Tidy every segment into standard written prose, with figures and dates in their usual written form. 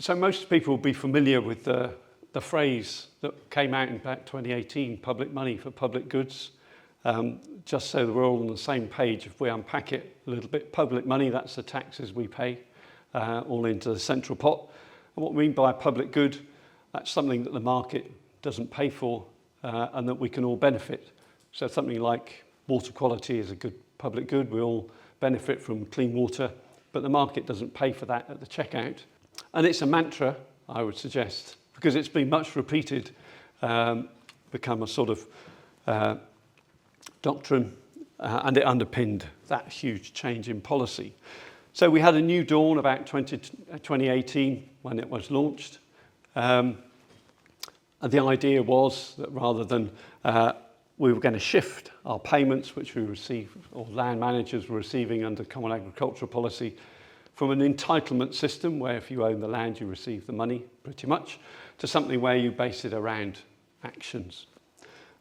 So most people will be familiar with the phrase that came out in about 2018, public money for public goods. Just so that we're all on the same page, if we unpack it a little bit, public money, that's the taxes we pay all into the central pot. And what we mean by a public good, that's something that the market doesn't pay for and that we can all benefit. So something like water quality is a good public good. We all benefit from clean water, but the market doesn't pay for that at the checkout. And it's a mantra, I would suggest, because it's been much repeated, become a sort of doctrine, and it underpinned that huge change in policy. So we had a new dawn about 2018 when it was launched. And the idea was that rather than we were going to shift our payments, which we receive, or land managers were receiving under Common Agricultural Policy, from an entitlement system where if you own the land, you receive the money pretty much, to something where you base it around actions.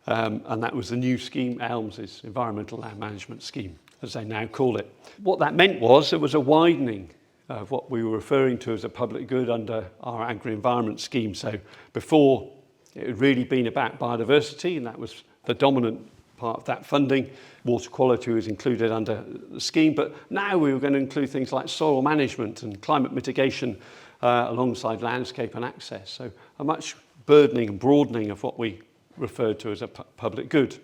And that was the new scheme, ELMS' Environmental Land Management Scheme, as they now call it. What that meant was there was a widening of what we were referring to as a public good under our agri-environment scheme. So before, it had really been about biodiversity, and that was the dominant part of that funding. Water quality was included under the scheme, but now we were going to include things like soil management and climate mitigation alongside landscape and access. So a much burdening and broadening of what we referred to as a public good.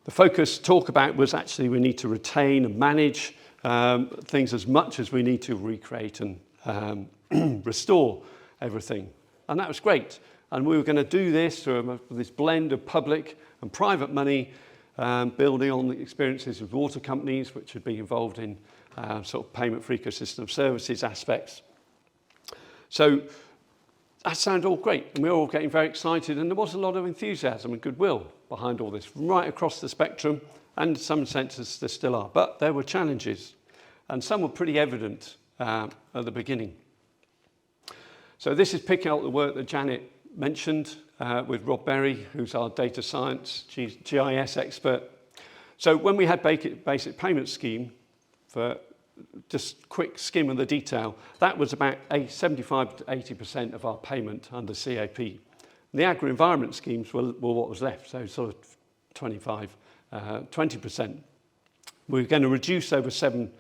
The focus talk about was actually we need to retain and manage things as much as we need to recreate and restore everything. And that was great. And we were going to do this through this blend of public and private money, building on the experiences of water companies, which would be involved in sort of payment for ecosystem services aspects. So that sounded all great, and we were all getting very excited, and there was a lot of enthusiasm and goodwill behind all this, right across the spectrum, and in some senses there still are. But there were challenges, and some were pretty evident at the beginning. So this is picking up the work that Janet mentioned with Rob Berry, who's our data science GIS expert. So when we had basic payment scheme, for just quick skim of the detail, that was about 75 to 80% of our payment under CAP. The agri-environment schemes were what was left, so sort of 20%. We were going to reduce over seven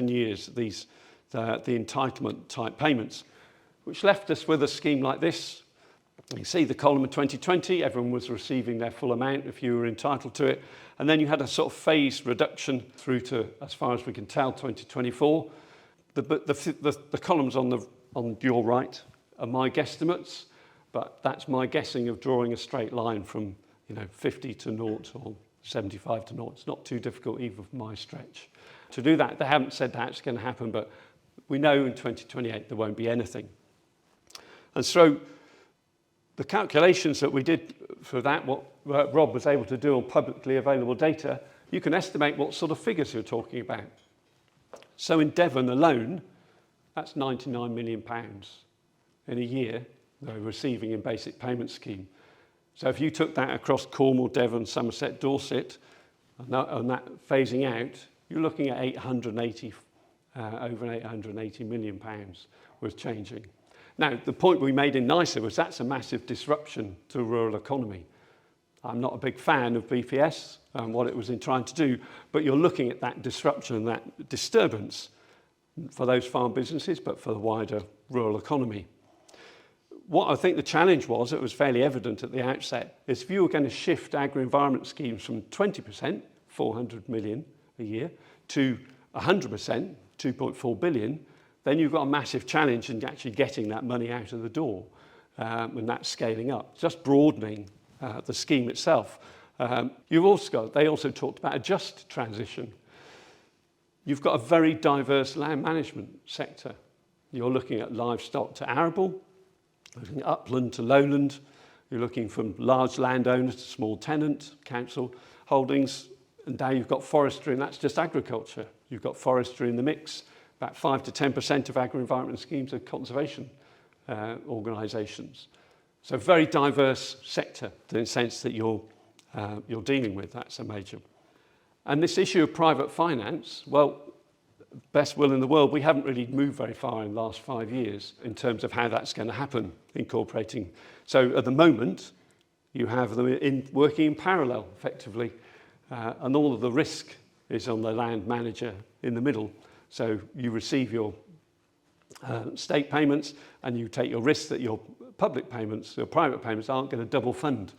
years the entitlement type payments, which left us with a scheme like this. You see the column of 2020, everyone was receiving their full amount if you were entitled to it. And then you had a sort of phased reduction through to, as far as we can tell, 2024. The columns on your right are my guesstimates, but that's my guessing of drawing a straight line from 50 to 0 or 75 to 0. It's not too difficult even for my stretch. To do that, they haven't said that's going to happen, but we know in 2028 there won't be anything. And so the calculations that we did for that, what Rob was able to do on publicly available data, you can estimate what sort of figures you're talking about. So in Devon alone, that's £99 million in a year they're receiving in basic payment scheme. So if you took that across Cornwall, Devon, Somerset, Dorset, and that phasing out, you're looking at over £880 million was changing. Now, the point we made in NICEA was that's a massive disruption to the rural economy. I'm not a big fan of BPS and what it was in trying to do, but you're looking at that disruption and that disturbance for those farm businesses, but for the wider rural economy. What I think the challenge was, it was fairly evident at the outset, is if you were going to shift agri-environment schemes from 20%, 400 million a year, to 100%, 2.4 billion, then you've got a massive challenge in actually getting that money out of the door when that's scaling up, just broadening the scheme itself. They also talked about a just transition. You've got a very diverse land management sector. You're looking at livestock to arable, looking at upland to lowland, you're looking from large landowners to small tenant, council holdings, and now you've got forestry, and that's just agriculture. You've got forestry in the mix. About 5 to 10% of agri-environment schemes are conservation organisations. So very diverse sector in the sense that you're dealing with. That's a major. And this issue of private finance, well, best will in the world, we haven't really moved very far in the last 5 years in terms of how that's going to happen, incorporating. So at the moment, you have them working in parallel, effectively, and all of the risk is on the land manager in the middle. So you receive your state payments and you take your risk that your public payments, your private payments aren't going to double fund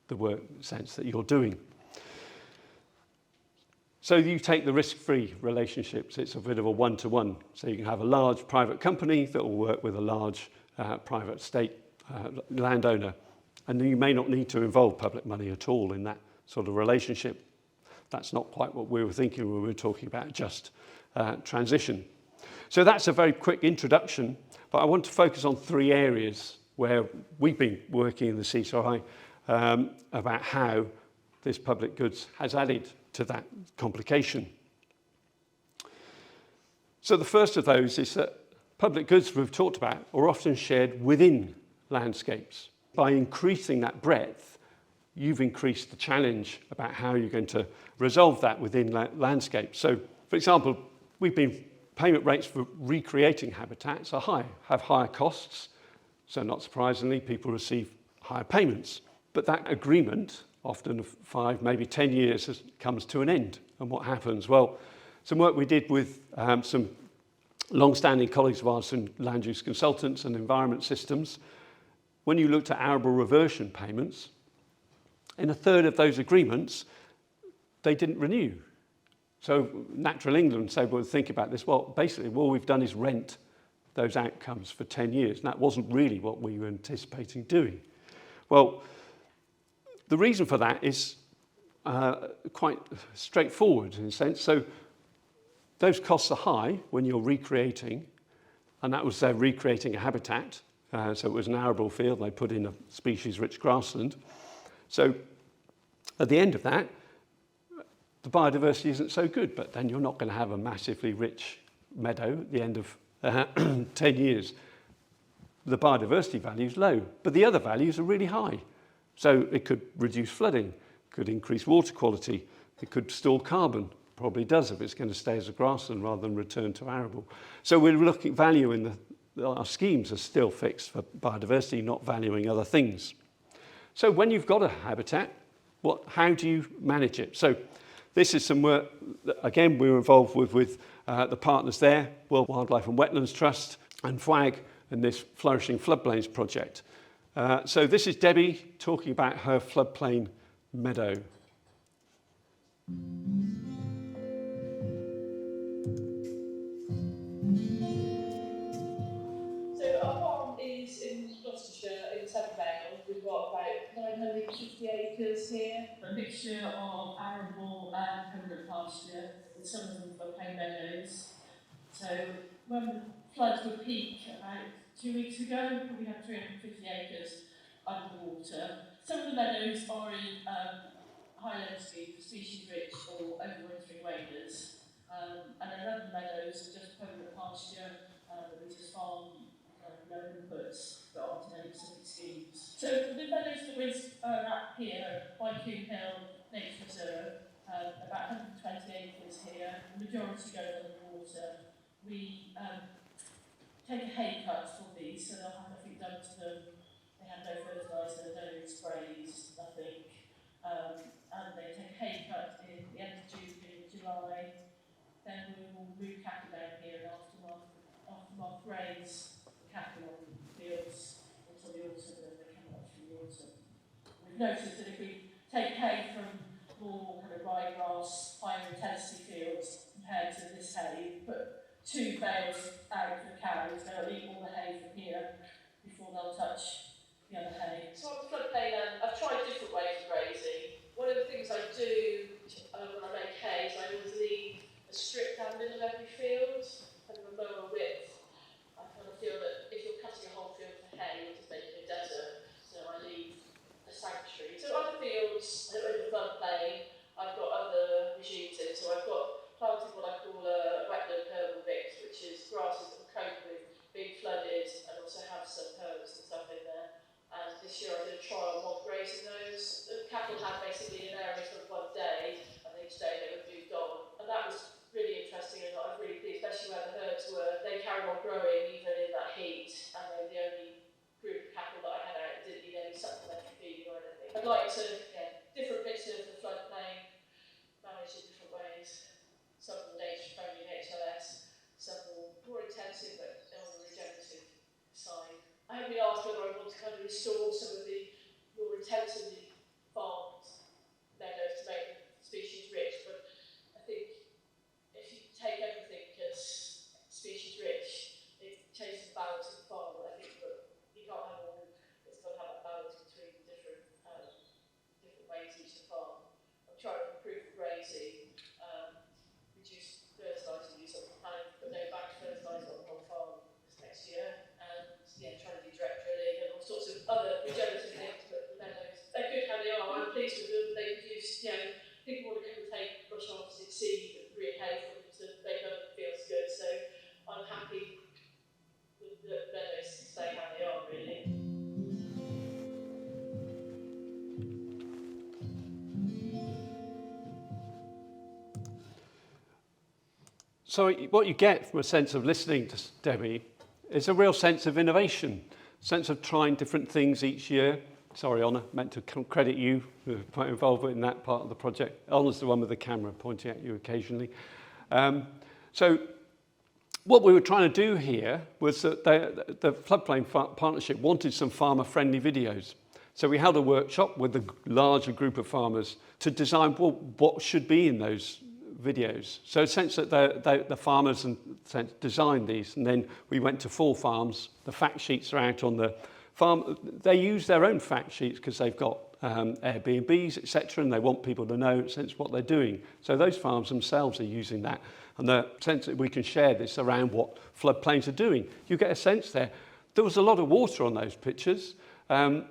the work sense that you're doing. So you take the risk-free relationships. It's a bit of a one-to-one. So you can have a large private company that will work with a large private state landowner. And you may not need to involve public money at all in that sort of relationship. That's not quite what we were thinking when we were talking about just transition. So that's a very quick introduction, but I want to focus on 3 areas where we've been working in the CCRI about how this public goods has added to that complication. So the first of those is that public goods we've talked about are often shared within landscapes. By increasing that breadth, you've increased the challenge about how you're going to resolve that within landscapes. So, for example, payment rates for recreating habitats are high, have higher costs. So not surprisingly, people receive higher payments. But that agreement, often of 5, maybe 10 years, comes to an end. And what happens? Well, some work we did with some long-standing colleagues of ours and land use consultants and environment systems, when you looked at arable reversion payments, in a third of those agreements, they didn't renew. So Natural England said, well, think about this. Well, basically, all we've done is rent those outcomes for 10 years. And that wasn't really what we were anticipating doing. Well, the reason for that is quite straightforward in a sense. So those costs are high when you're recreating, and that was recreating a habitat. So it was an arable field. They put in a species-rich grassland. So at the end of that, the biodiversity isn't so good, but then you're not going to have a massively rich meadow at the end of 10 years. The biodiversity value is low, but the other values are really high. So it could reduce flooding, could increase water quality, it could store carbon, probably does if it's going to stay as a grassland rather than return to arable. So we're looking at value in our schemes are still fixed for biodiversity, not valuing other things. So when you've got a habitat, how do you manage it? So this is some work that, again, we were involved with the partners there, World Wildlife and Wetlands Trust and FWAG, and this Flourishing Floodplains project. So this is Debbie talking about her floodplain meadow. So our farm is in Gloucestershire, in Severn Vale. We've got about 950 acres here. A mixture of arable and permanent pasture, with some of them floodplain meadows. So when the floods would peak about 2 weeks ago, we had 350 acres underwater. Some of the meadows are in high level scheme for species rich or overwintering waders. And then other meadows are just permanent pasture that we just farm low inputs but aren't in any specific schemes. So the meadows that we're at here, by Coombe Hill Nature Reserve, about 120 acres here, the majority goes underwater. We take a hay cut for these, so they'll have nothing done to them. They have no fertiliser, no sprays, nothing. And they take a hay cut in the end of June, beginning of July. Then we will move cattle down here and aftermath graze the cattle on the fields until the autumn, and then they come up through the autumn. We've noticed that if we take hay from more kind of ryegrass, higher intensity fields compared to this hay, put 2 bales out for cows, they'll eat all the hay from here before they'll touch the other hay. So on the floodplain, I've tried different ways of grazing. One of the things I do when I make hay is I always leave a strip down the middle of every field, kind of a lower width. I kind of feel that if you're cutting a whole field for hay, you're just making a desert. So I leave a sanctuary. So other fields that are in the floodplain, I've got other regimes in. So I've got planted what I call a wetland herbal mix, which is grasses that will cope with being flooded and also have some herbs and stuff in there. And this year I did a trial I'd like to, different bits of the floodplain managed in different ways. Some more data-friendly HLS, some more intensive but on the regenerative side. I have been asked whether I want to kind of restore some of the more intensively farmed meadows to make them species rich, but I think if you take everything as species rich, it changes the balance of the farm. I think that you can't have all, it's got to have that balance between different ways each to farm. I'm trying to improve grazing, reduce fertiliser use on the planning, but no back fertiliser on the whole farm this next year, and trying to do direct drilling and all sorts of other regenerative things, but the meadows, they're good how they are. I'm pleased with them. They produce, people want to come and take brush off to succeed and re-hay for them to make other fields good, so I'm happy with the meadows to stay how they are, really. So what you get from a sense of listening to Debbie is a real sense of innovation, sense of trying different things each year. Sorry, Honor, meant to credit you for quite involved in that part of the project. Honor's the one with the camera pointing at you occasionally. So what we were trying to do here was that the Floodplain Partnership wanted some farmer-friendly videos. So we held a workshop with a larger group of farmers to design what should be in those videos. So in a sense that the farmers designed these, and then we went to 4 farms. The fact sheets are out on the farm. They use their own fact sheets because they've got Airbnbs, etc., and they want people to know in a sense what they're doing. So those farms themselves are using that, and the sense that we can share this around what floodplains are doing. You get a sense there. There was a lot of water on those pictures, and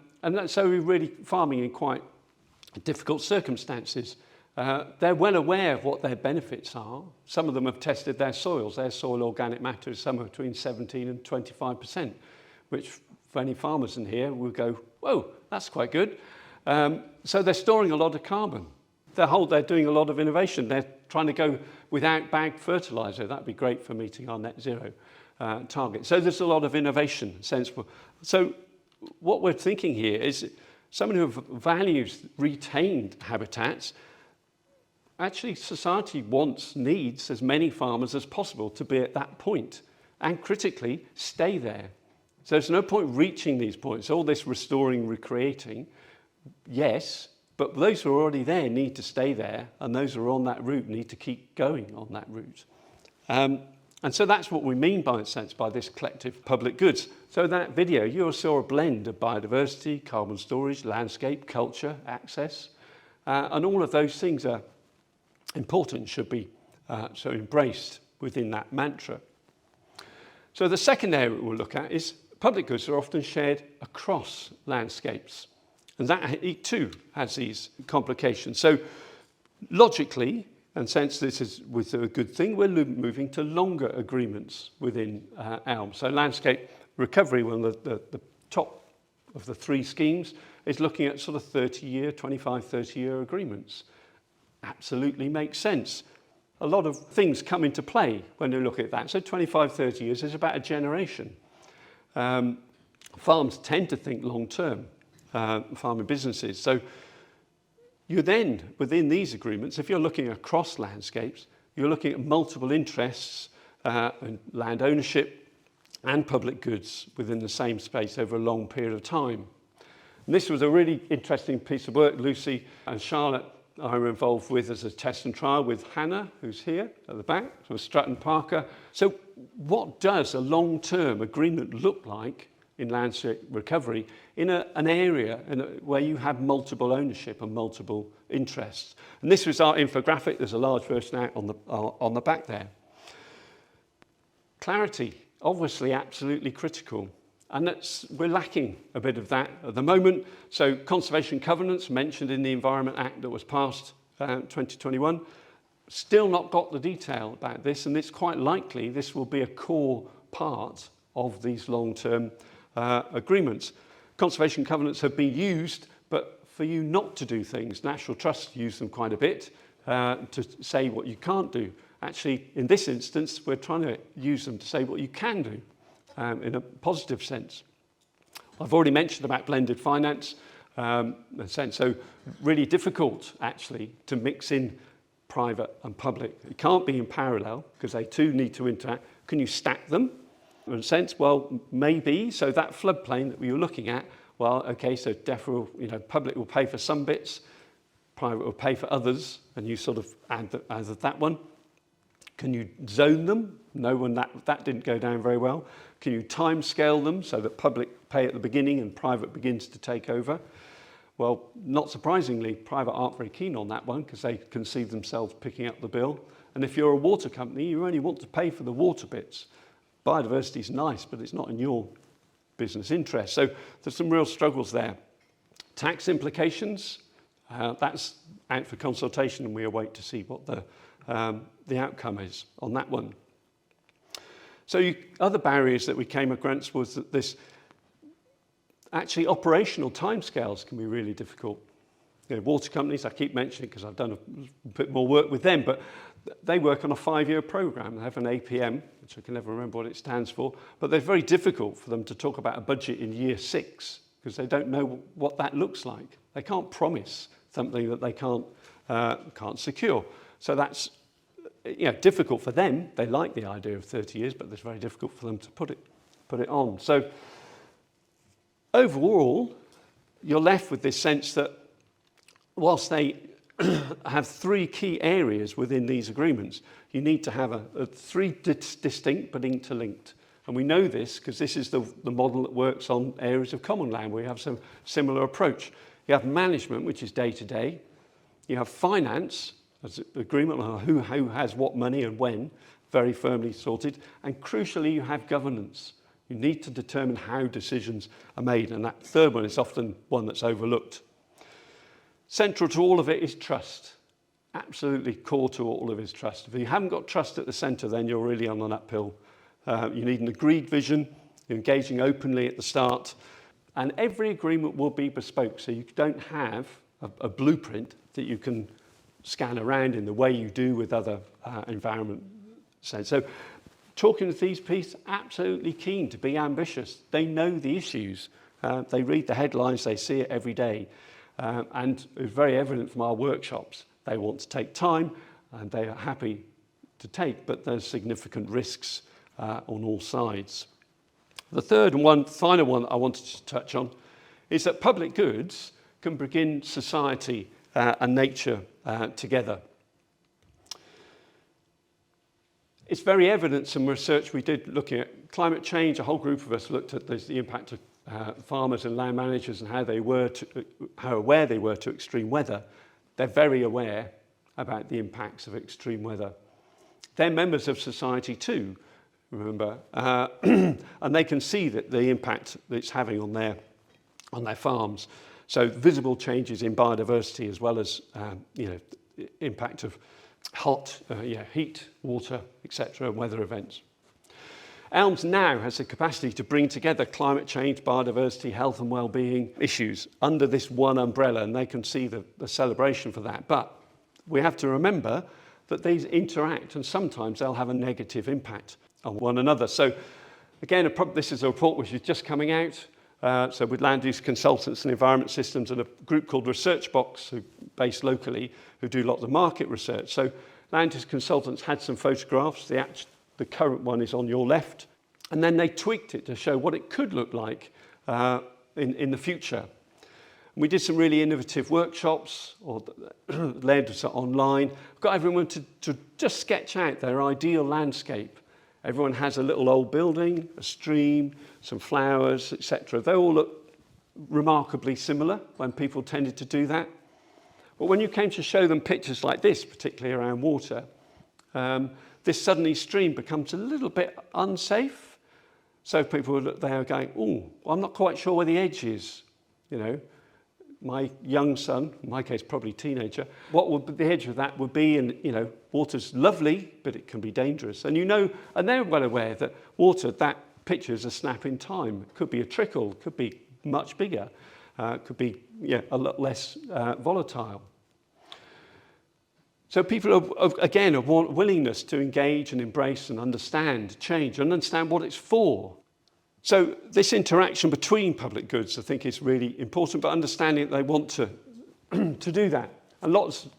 so we're really farming in quite difficult circumstances. They're well aware of what their benefits are. Some of them have tested their soils. Their soil organic matter is somewhere between 17 and 25%, which for any farmers in here will go, whoa, that's quite good. So they're storing a lot of carbon. They're doing a lot of innovation. They're trying to go without bagged fertiliser. That'd be great for meeting our net zero target. So there's a lot of innovation, sensible. So what we're thinking here is someone who values retained habitats. Actually, society needs as many farmers as possible to be at that point, and critically, stay there. So there's no point reaching these points. All this restoring, recreating, yes, but those who are already there need to stay there, and those who are on that route need to keep going on that route. And so that's what we mean by this collective public goods. So that video, you saw a blend of biodiversity, carbon storage, landscape, culture, access, and all of those things are important, should be so embraced within that mantra. So the second area we'll look at is public goods are often shared across landscapes, and that too has these complications. So logically, and since this is with a good thing, we're moving to longer agreements within ELM. So landscape recovery, one of the top of the 3 schemes, is looking at sort of 30-year, 25, 30-year agreements. Absolutely makes sense. A lot of things come into play when you look at that. So 25, 30 years is about a generation. Farms tend to think long-term, farming businesses. So you then, within these agreements, if you're looking across landscapes, you're looking at multiple interests and land ownership and public goods within the same space over a long period of time. And this was a really interesting piece of work Lucy and Charlotte are involved with as a test and trial with Hannah, who's here at the back, from Stratton Parker. So what does a long-term agreement look like in landscape recovery in an area where you have multiple ownership and multiple interests? And this was our infographic. There's a large version out on the back there. Clarity, obviously absolutely critical. And we're lacking a bit of that at the moment. So conservation covenants mentioned in the Environment Act that was passed 2021, still not got the detail about this, and it's quite likely this will be a core part of these long-term agreements. Conservation covenants have been used, but for you not to do things. National Trust use them quite a bit to say what you can't do. Actually, in this instance, we're trying to use them to say what you can do. In a positive sense. I've already mentioned about blended finance. in a sense. So really difficult, actually, to mix in private and public. It can't be in parallel because they too need to interact. Can you stack them? In a sense, well, maybe. So that floodplain that we were looking at, well, okay, so public will pay for some bits, private will pay for others, and you sort of add that one. Can you zone them? No one, that didn't go down very well. Can you time scale them so that public pay at the beginning and private begins to take over? Well, not surprisingly, private aren't very keen on that one because they can see themselves picking up the bill. And if you're a water company, you only want to pay for the water bits. Biodiversity is nice, but it's not in your business interest. So there's some real struggles there. Tax implications, that's out for consultation, and we await to see what the outcome is on that one. So other barriers that we came across was that this actually operational timescales can be really difficult. Water companies, I keep mentioning because I've done a bit more work with them, but they work on a 5-year program. They have an APM, which I can never remember what it stands for, but they're very difficult for them to talk about a budget in year 6 because they don't know what that looks like. They can't promise something that they can't secure. So that's difficult for them. They like the idea of 30 years, but it's very difficult for them to put it on. So overall, you're left with this sense that whilst they have 3 key areas within these agreements, you need to have a 3 distinct but interlinked. And we know this because this is the model that works on areas of common land where you have some similar approach. You have management, which is day-to-day. You have finance, as an agreement on who has what money and when, very firmly sorted. And crucially, you have governance. You need to determine how decisions are made. And that third one is often one that's overlooked. Central to all of it is trust. Absolutely core to all of it is trust. If you haven't got trust at the centre, then you're really on an uphill. You need an agreed vision. You're engaging openly at the start. And every agreement will be bespoke. So you don't have a blueprint that you can scan around in the way you do with other environment. So talking with these people, absolutely keen to be ambitious. They know the issues. They read the headlines. They see it every day. And it's very evident from our workshops. They want to take time and they are happy to take, but there's significant risks on all sides. The third and final one I wanted to touch on is that public goods can bring society and nature together. It's very evident, some research we did looking at climate change, a whole group of us looked at the impact of farmers and land managers and how aware they were to extreme weather. They're very aware about the impacts of extreme weather. They're members of society too, remember, and they can see that the impact that it's having on their farms. So visible changes in biodiversity as well as impact of heat, water, etc., and weather events. ELMS now has the capacity to bring together climate change, biodiversity, health and well-being issues under this one umbrella, and they can see the celebration for that. But we have to remember that these interact and sometimes they'll have a negative impact on one another. So again, this is a report which is just coming out. So with land use consultants and environment systems and a group called Researchbox, who based locally, who do lots of market research. So land use consultants had some photographs. The current one is on your left. And then they tweaked it to show what it could look like in the future. And we did some really innovative workshops or led online. Got everyone to just sketch out their ideal landscape. Everyone has a little old building, a stream, some flowers, etc. They all look remarkably similar when people tended to do that. But when you came to show them pictures like this, particularly around water, this suddenly stream becomes a little bit unsafe. So people they are going, oh, I'm not quite sure where the edge is. My young son, in my case probably teenager, what would the edge of that would be? And water's lovely, but it can be dangerous. And and they're well aware that water, that picture is a snap in time. It could be a trickle, could be much bigger, could be a lot less volatile. So people are, again, a willingness to engage and embrace and understand change and understand what it's for. So this interaction between public goods, I think, is really important, but understanding that they want to, to do that. And lots of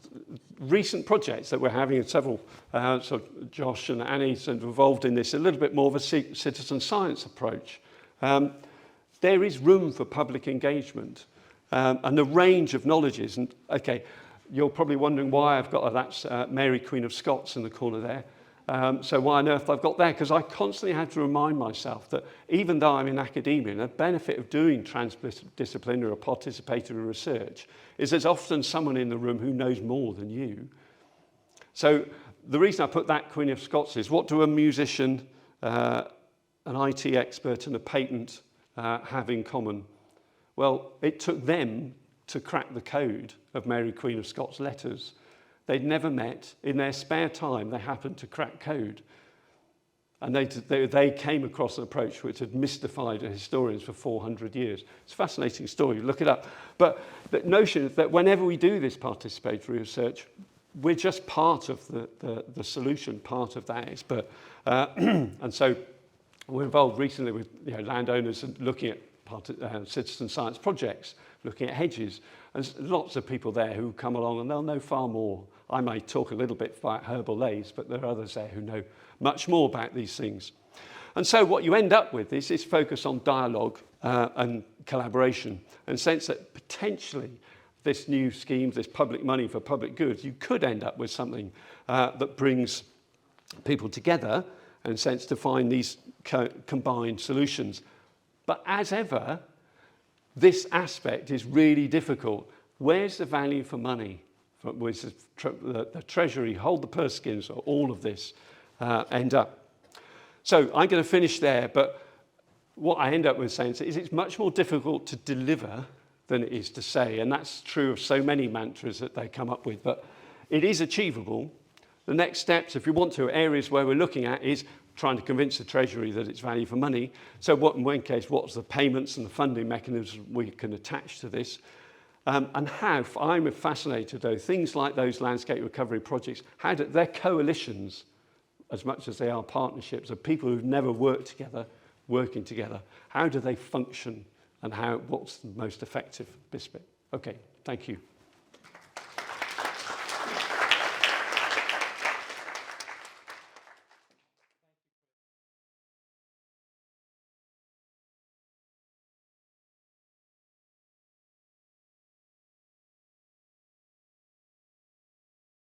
recent projects that we're having, and several, so Josh and Annie are involved in this, a little bit more of a citizen science approach. There is room for public engagement and the range of knowledges. And okay, you're probably wondering why I've got that's Mary Queen of Scots in the corner there. So why on earth I've got that? Because I constantly have to remind myself that even though I'm in academia, the benefit of doing transdisciplinary or participatory research is there's often someone in the room who knows more than you. So the reason I put that Queen of Scots is, what do a musician, an IT expert and a patent have in common? Well, it took them to crack the code of Mary Queen of Scots letters. They'd never met. In their spare time, they happened to crack code. And they came across an approach which had mystified historians for 400 years. It's a fascinating story. Look it up. But the notion that whenever we do this participatory research, we're just part of the solution, part of that expert. And so we're involved recently with landowners and looking at citizen science projects, looking at hedges. And there's lots of people there who come along and they'll know far more. I may talk a little bit about herbal lays, but there are others there who know much more about these things. And so what you end up with is this focus on dialogue and collaboration, and sense that potentially this new scheme, this public money for public goods, you could end up with something that brings people together and sense to find these combined solutions. But as ever, this aspect is really difficult. Where's the value for money? Where's the Treasury hold the purse strings, or all of this end up? So I'm going to finish there, but what I end up with saying is it's much more difficult to deliver than it is to say, and that's true of so many mantras that they come up with, but it is achievable. The next steps, if you want to, areas where we're looking at is trying to convince the Treasury that it's value for money. So what, in one case, what's the payments and the funding mechanisms we can attach to this? And how, I'm fascinated though, things like those landscape recovery projects, how do they're coalitions as much as they are partnerships of people who've never worked together, working together. How do they function, and what's the most effective bit? Okay, thank you.